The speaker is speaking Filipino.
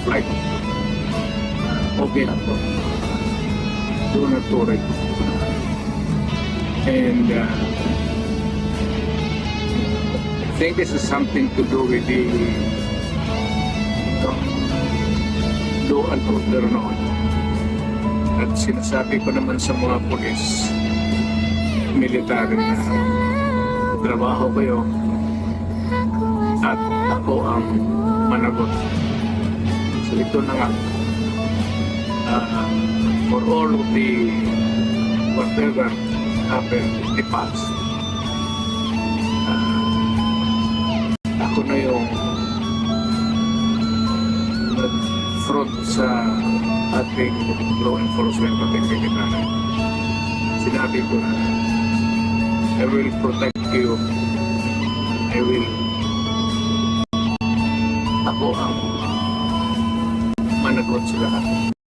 flight, okay lang po. Do not worry. And I think this is something to do with the law and order noon. At sinasabi ko naman sa mga pulis, military na trabaho kayo at ako ang managot. So ito na nga, for all of the whatever happened in the past, ako na yung nag-front sa ating law enforcement pati military. Sinabi ko na I will protect you. Ako ang managot sa lahat.